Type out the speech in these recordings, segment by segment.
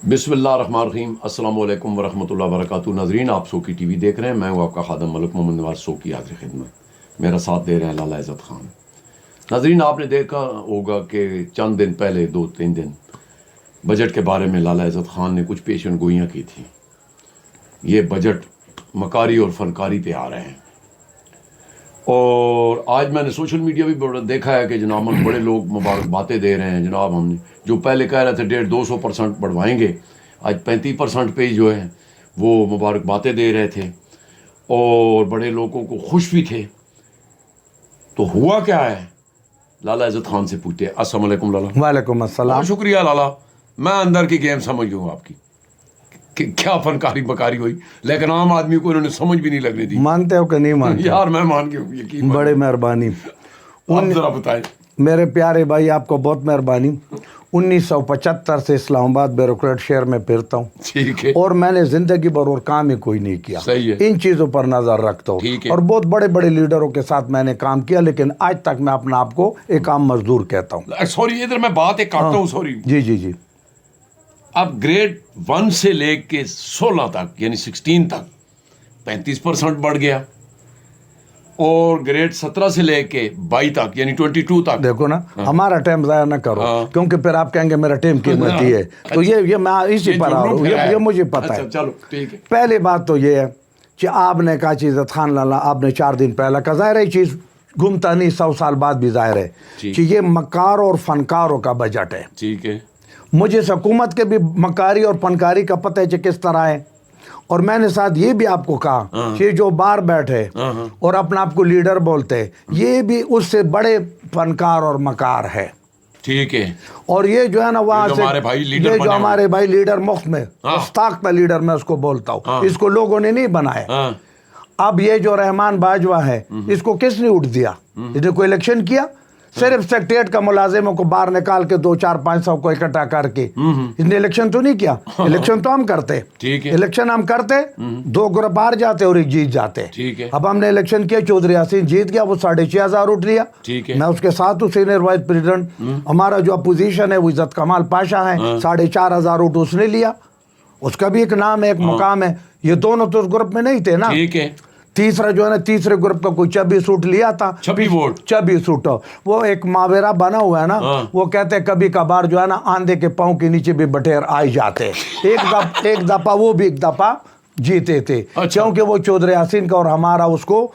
بسم اللہ الرحمن الرحیم۔ السلام علیکم ورحمۃ اللہ وبرکاتہ۔ ناظرین، آپ سوکی ٹی وی دیکھ رہے ہیں، میں ہوں آپ کا خادم ملک محمد نواز سوکی حاضر خدمت۔ میرا ساتھ دے رہے ہیں لالا عزت خان۔ ناظرین، آپ نے دیکھا ہوگا کہ چند دن پہلے 2-3 دن بجٹ کے بارے میں لالا عزت خان نے کچھ پیشن گوئیاں کی تھیں۔ یہ بجٹ مکاری اور فنکاری پہ آ رہے ہیں، اور آج میں نے سوشل میڈیا بھی دیکھا ہے کہ جناب بڑے لوگ مبارک باتیں دے رہے ہیں۔ جناب ہم نے جو پہلے کہہ رہے تھے 150-200% بڑھوائیں گے، آج 35% پہ جو ہے وہ مبارک باتیں دے رہے تھے، اور بڑے لوگوں کو خوش بھی تھے۔ تو ہوا کیا ہے، لالا عزت خان سے پوچھتے ہیں۔ السلام علیکم لالا۔ وعلیکم السلام۔ بہت شکریہ لالا، میں اندر کی گیم سمجھ گیا ہوں آپ کی کہ کیا فنکاری بکاری ہوئی، لیکن عام آدمی کو انہوں نے سمجھ بھی نہیں لگنے دی۔ مانتے ہو کہ نہیں مانتے؟ یار میں مان کے ہوں، یقین بڑی مہربانی۔ آپ ذرا بتائیں۔ میرے پیارے بھائی، آپ کو بہت مہربانی۔ 1975 سے اسلام آباد بیوروکریٹ شہر میں پھرتا ہوں، ٹھیک ہے، اور میں نے زندگی بھر اور کام ہی کوئی نہیں کیا۔ صحیح ہے، ان چیزوں پر نظر رکھتا ٹھیک ہوں، ہے، اور بہت بڑے بڑے لیڈروں کے ساتھ میں نے کام کیا، لیکن آج تک میں اپنا آپ کو ایک عام مزدور کہتا ہوں۔ سوری ادھر میں بات ایک کاٹتا ہوں، سوری۔ جی جی جی۔ اب گریڈ 1 سے لے کے 16 تک یعنی 16 تک 35% بڑھ گیا، اور گریڈ 17 سے لے کے 22 تک یعنی 22 تک۔ دیکھو نا، ہمارا ٹائم ضائع نہ کرو، کیونکہ پھر آپ کہیں گے میرا ٹائم قیمتی ہے۔ تو یہ میں اسی پر آ رہا ہوں، یہ مجھے پتا ہے۔ چلو ٹھیک ہے۔ پہلی بات تو یہ ہے کہ آپ نے کہا چیز خان لالا، آپ نے 4 دن پہلا کا، ظاہر ہے چیز گھومتا نہیں، 100 سال بعد بھی ظاہر ہے کہ یہ مکار اور فنکاروں کا بجٹ ہے۔ ٹھیک ہے، مجھے اس حکومت کے بھی مکاری اور فنکاری کا پتہ ہے کہ کس طرح ہے، اور میں نے ساتھ یہ بھی آپ کو کہا کہ جو باہر بیٹھے اور اپنا آپ کو لیڈر بولتے، یہ بھی اس سے بڑے فنکار اور مکار ہے۔ ٹھیک ہے، اور یہ جو ہے نا وہاں سے یہ جو ہمارے بھائی لیڈر مفت میں استاق لیڈر میں اس کو بولتا ہوں، اس کو لوگوں نے نہیں بنایا۔ اب یہ جو رحمان باجوہ ہے، اس کو کس نے اٹھ دیا؟ اس نے کوئی الیکشن کیا؟ صرف سیکریٹریٹ کا ملازموں کو باہر نکال کے 200-400-500 کو اکٹھا کر کے اس نے الیکشن تو نہیں کیا۔ الیکشن تو ہم کرتے، الیکشن ہم کرتے، 2 گروپ باہر جاتے اور 1 جیت جاتے۔ اب ہم نے الیکشن کیا، چودھری یاسین جیت گیا، وہ 6,500 اٹھ لیا، میں اس کے ساتھ ہوں، سینئر وائس پریزیڈنٹ۔ ہمارا جو اپوزیشن ہے وہ عزت کمال پاشا ہے، 4,500 اٹھ اس نے لیا، اس کا بھی ایک نام ہے، ایک مقام ہے۔ یہ دونوں تو اس گروپ میں نہیں تھے نا۔ تیسرا جو ہے نا، تیسرے گروپ کا کوئی 26 اٹھ لیا تھا، 26 اٹھ۔ وہ ایک ماورا بنا ہوا ہے نا، وہ کہتے کبھی کبھار جو ہے نا آندھے کے پاؤں کے نیچے بھی بٹیر آئی جاتے، ایک دفعہ وہ بھی ایک دفعہ جیتے تھے، کیونکہ وہ چودھری یاسین کا اور ہمارا اس کو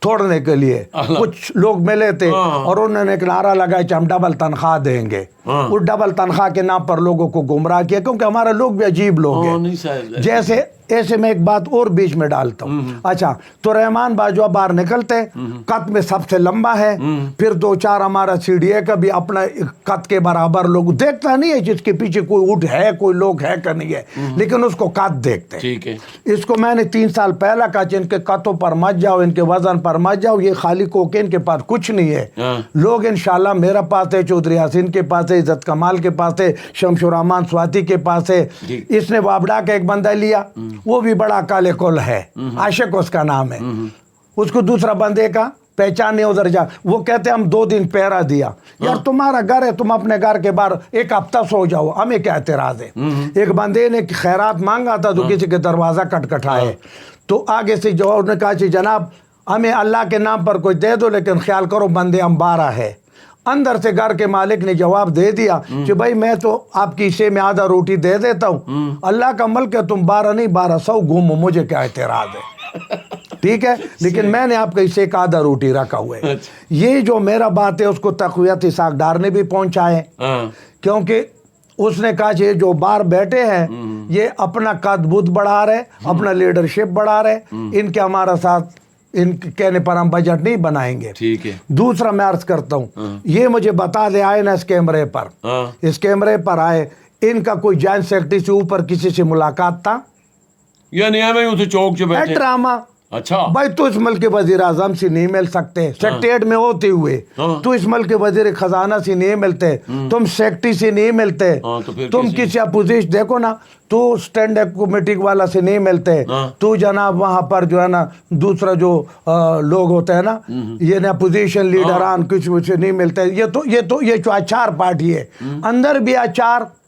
توڑنے کے لیے کچھ لوگ ملے تھے، اور انہوں نے ایک نعرہ لگایا کہ ہم ڈبل تنخواہ دیں گے۔ اس ڈبل تنخواہ کے نام پر لوگوں کو گمراہ کیا، کیونکہ ہمارے لوگ بھی عجیب لوگ ہیں۔ جیسے ایسے میں ایک بات اور بیچ میں ڈالتا ہوں۔ اچھا، تو رحمان باجوہ باہر نکلتے، قد میں سب سے لمبا ہے، پھر 2-4 ہمارا CDA کا بھی اپنا قد کے برابر لوگ دیکھتا نہیں ہے، جس کے پیچھے کوئی اٹھ ہے، کوئی لوگ ہے کہ نہیں ہے، لیکن اس کو قد دیکھتے ہیں۔ اس کو میں نے 3 سال پہلا کہا کہ ان کے قدوں پر مت جاؤ، ان کے وزن پر مت جاؤ، یہ خالی کوکین کے پاس کچھ نہیں ہے۔ لوگ انشاءاللہ میرا پاس ہے، چودھری یاسین کے پاس ہے، عزت کمال کے پاس ہے، شمس الرحمان سواتی کے پاس ہے۔ اس نے وابڑا کا ایک بندہ لیا، وہ بھی بڑا کالے کل ہے، عاشق اس کا نام ہے، اس کو دوسرا بندے کا پہچان نہیں، ادھر جا، وہ کہتے ہم 2 دن پہرا دیا۔ یار تمہارا گھر ہے، تم اپنے گھر کے باہر 1 ہفتہ سو جاؤ، ہمیں کیا اعتراض ہے؟ ایک بندے نے خیرات مانگا تھا تو کسی کے دروازہ کٹکھٹائے، تو آگے سے جواب نے کہا کہ جناب ہمیں اللہ کے نام پر کوئی دے دو، لیکن خیال کرو بندے ہم 12 ہے۔ اندر سے گھر کے مالک نے جواب دے دیا کہ بھائی میں تو آپ کی حصے میں آدھا روٹی دے دیتا ہوں، اللہ کا ملک ہے، تم 12 نہیں 1200 گھومو، مجھے کیا اعتراض ہے؟ ٹھیک ہے، لیکن میں نے آپ کے حصے کا آدھا روٹی رکھا ہوا ہے۔ یہ جو میرا بات ہے اس کو تقویت اسحاق ڈار نے بھی پہنچائے، کیونکہ اس نے کہا کہ جو باہر بیٹھے ہیں یہ اپنا قد بت بڑھا رہے، اپنا لیڈرشپ بڑھا رہے، ان کے ہمارا ساتھ ان کہنے پر ہم بجٹ نہیں بنائیں گے۔ ٹھیک ہے، دوسرا میں عرض کرتا ہوں، یہ مجھے بتا دے، آئے نا اس کیمرے پر، اس کیمرے پر آئے، ان کا کوئی جوائنٹ سیکرٹری سے اوپر کسی سے ملاقات تھا؟ یعنی ہمیں اسے چوک سے بیٹھے ڈرامہ۔ اچھا بھائی تو اس ملک کے وزیر اعظم سے نہیں مل سکتے، سیکریٹریٹ میں ہوتے ہوئے، تو اس ملک کے وزیر خزانہ سے نہیں ملتے، تم سیکرٹری سے نہیں ملتے، تم کسی اپوزیشن دیکھو نا، تو اسٹینڈ اپ کمیٹی والا سے نہیں ملتے، تو جناب وہاں پر جو ہے نا دوسرا جو لوگ ہوتے ہیں نا، یہ اپوزیشن لیڈران کچھ سے نہیں ملتے۔ یہ تو اچار پارٹی ہے، اندر بھی اچار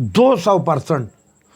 200%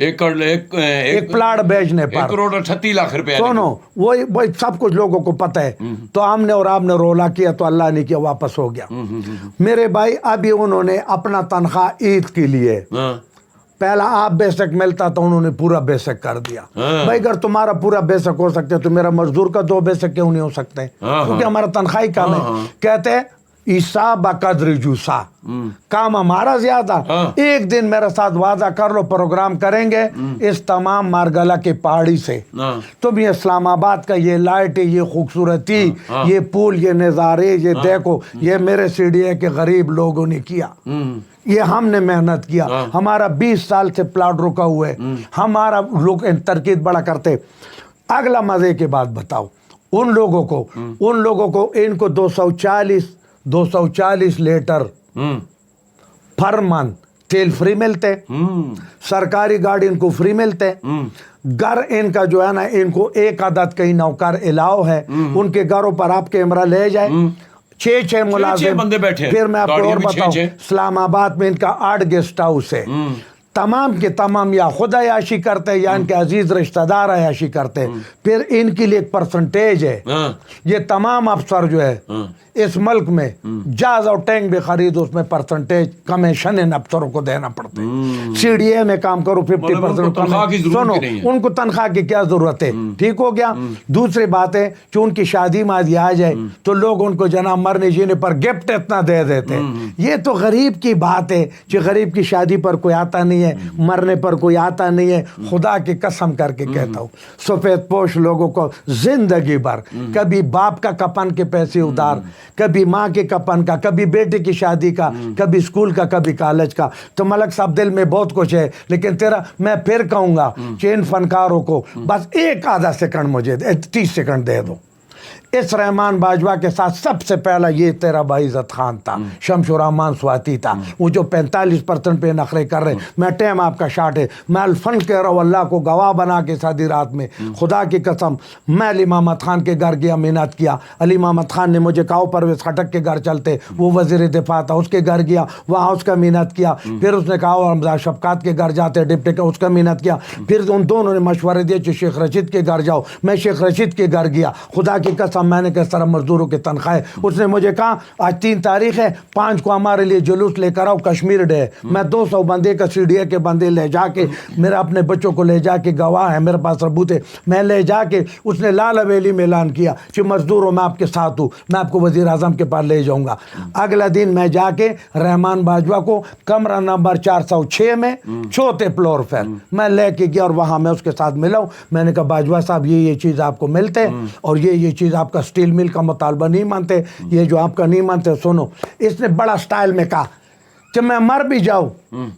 ایک پلاٹ بیچنے پر 1,38,00,000 سنو وہی سب کچھ لوگوں کو پتہ ہے. تو ہم نے اور آپ نے رولا کیا تو اللہ نے کیا واپس ہو گیا. میرے بھائی ابھی انہوں نے اپنا تنخواہ عید کے لیے پہلا آپ بیسک ملتا تو انہوں نے پورا بیسک کر دیا. بھائی اگر تمہارا پورا بیسک ہو سکتے تو میرا مزدور کا 2 بیسک کیوں نہیں ہو سکتے؟ کیونکہ ہمارا تنخواہی کم ہے. کہتے ہیں عیسیٰ بقدر جوسا، کام ہمارا زیادہ. ایک دن میرے ساتھ وعدہ کر لو پروگرام کریں گے اس تمام مارگلہ کی پہاڑی سے. تم یہ اسلام آباد کا یہ لائٹ، یہ خوبصورتی، یہ پول، یہ نظارے، یہ دیکھو، یہ میرے CDA کے غریب لوگوں نے کیا. یہ ہم نے محنت کیا. ہمارا 20 سال سے پلاٹ رکا ہوا ہے. ہمارا لوگ ترکیب بڑا کرتے. اگلا مزے کی بات بتاؤ، ان لوگوں کو ان کو 240 لیٹر پر منتھ تیل فری ملتے. سرکاری گاڑی ان کو فری ملتے. گھر ان کا جو ہے نا، ان کو 1 عدد کئی نوکر الاؤ ہے. ان کے گھروں پر آپ کیمرہ لے جائے. 6 ملازم بندے بیٹھے. پھر میں آپ کو اور بتاؤں، اسلام آباد میں ان کا 8 گیسٹ ہاؤس ہے. تمام کے تمام یا خود عیاشی کرتے یا ان کے عزیز رشتہ دار عیاشی کرتے. پھر ان کے لیے ایک پرسنٹیج ہے. یہ تمام افسر جو ہے اس ملک میں جہاز اور ٹینک بھی خرید، اس میں پرسنٹیج کمیشن ان افسروں کو دینا پڑتے. CDA میں کام کرو 50%. سنو، ان کو تنخواہ کی کیا ضرورت ہے؟ ٹھیک ہو گیا. دوسری بات ہے کہ ان کی شادی مادی آ جائے تو لوگ ان کو جناب مرنے جینے پر گفٹ اتنا دے دیتے. یہ تو غریب کی بات ہے کہ غریب کی شادی پر کوئی آتا نہیں ہے، مرنے پر کوئی آتا نہیں ہے. خدا کی قسم کر کے کہتا ہوں، سفید پوش لوگوں کو زندگی بھر کبھی باپ کا کفن کے پیسے ادھار، کبھی ماں کے کفن کا، کبھی بیٹے کی شادی کا، کبھی اسکول کا، کبھی کالج کا. تو ملک صاحب دل میں بہت کچھ ہے، لیکن میں پھر کہوں گا کہ ان فنکاروں کو بس 1 آدھا سیکنڈ مجھے 30 سیکنڈ دے دو. اس رحمان باجوہ کے ساتھ سب سے پہلا یہ تیرا بھائی عزت خان تھا، شمس الرحمان سواتی تھا، وہ جو 45% پہ نخرے کر رہے. میں ٹائم آپ کا شارٹ ہے، میں الفن کہہ رہا ہوں، اللہ کو گواہ بنا کے سادی رات میں خدا کی قسم میں علی محمد خان کے گھر گیا، محنت کیا. علی محمد خان نے مجھے کہا پرویز خٹک کے گھر چلتے، وہ وزیر دفاع تھا، اس کے گھر گیا، وہاں اس کا محنت کیا. پھر اس نے کہا رمضان شفقات کے گھر جاتے ڈپٹی کا، اس کا محنت کیا. پھر ان دونوں نے مشورے دیے کہ شیخ رشید کے گھر جاؤ. میں شیخ رشید کے گھر گیا. خدا کی قسم میں نے کس طرح مزدوروں کی تنخواہ. اس نے مجھے کہا آج 3 تاریخ ہے، 5 کو ہمارے لیے جلوس لے کر آؤ، کشمیر ڈے. میں 200 بندے کا CDA کے بندے لے جا کے، میرے اپنے بچوں کو لے جا کے، گواہ ہے میرے پاس ثبوت ہے، میں لے جا کے اس نے لال حویلی میں اعلان کیا کہ مزدوروں میں آپ کے ساتھ ہوں، میں آپ کو وزیر اعظم کے پاس لے جاؤں گا. اگلا دن میں جا کے رحمان باجوہ کو کمرہ نمبر 406 میں 4تھے فلور پر میں لے کے گیا اور وہاں میں اس کے ساتھ ملا ہوں. میں نے کہا باجوہ صاحب یہ چیز آپ کو ملتے اور یہ چیز آپ کا اسٹیل مل کا مطالبہ نہیں مانتے، یہ جو آپ کا نہیں مانتے. سنو، اس نے بڑا سٹائل میں کہا کہ میں مر بھی جاؤں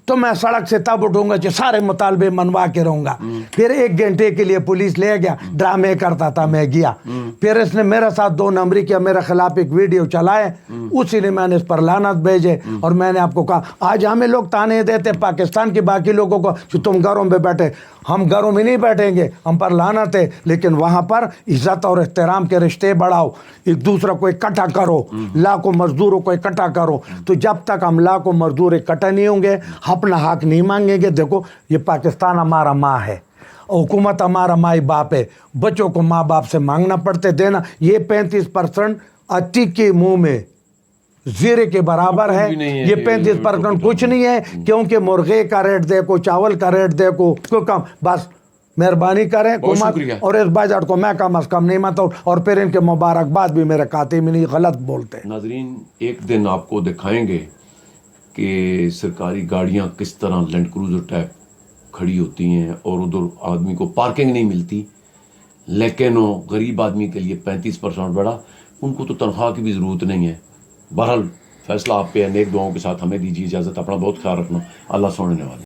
تو میں سڑک سے تب اٹھوں گا کہ سارے مطالبے منوا کے رہوں گا. پھر 1 گھنٹے کے لیے پولیس لے گیا، ڈرامے کرتا تھا، میں گیا. پھر اس نے میرے ساتھ 2 نمبری کیا، میرے خلاف ایک ویڈیو چلائے، اسی نے میں نے اس پر لعنت بھیجے. اور میں نے آپ کو کہا آج ہمیں لوگ تانے دیتے پاکستان کے باقی لوگوں کو کہ تم گھروں میں بیٹھے. ہم گھروں میں نہیں بیٹھیں گے، ہم پر لعنت ہے، لیکن وہاں پر عزت اور احترام کے رشتے بڑھاؤ، ایک دوسرے کو اکٹھا کرو، لاکھوں مزدوروں کو اکٹھا کرو. تو جب تک ہم لاکھوں مزدور اکٹھا نہیں ہوں گے، اپنا حق نہیں مانگیں گے. دیکھو یہ پاکستان ہمارا ماں ہے، حکومت ہمارا مائی باپ ہے، بچوں کو ماں باپ سے مانگنا پڑتے دینا. یہ 35% عتیق کے منہ میں زیرے کے برابر ہے. یہ 35% کچھ نہیں ہے، کیونکہ مرغے کا ریٹ دیکھو، چاول کا ریٹ دیکھو، کم. بس مہربانی کریں حکومت اور اس بجٹ کو میں کم از کم نہیں مانتا ہوں. اور پھر ان کے مبارکباد بھی میرے کھاتے میں نہیں، غلط بولتے. ناظرین ایک دن آپ کو دکھائیں گے کہ سرکاری گاڑیاں کس طرح لینڈ کروزر ٹائپ کھڑی ہوتی ہیں اور ادھر آدمی کو پارکنگ نہیں ملتی، لیکن وہ غریب آدمی کے لیے 35% بڑھا. ان کو تو تنخواہ کی بھی ضرورت نہیں ہے. بہرحال فیصلہ آپ پہ ہے. نیک دعاؤں کے ساتھ ہمیں دیجیے اجازت. اپنا بہت خیال رکھنا. اللہ سننے والے.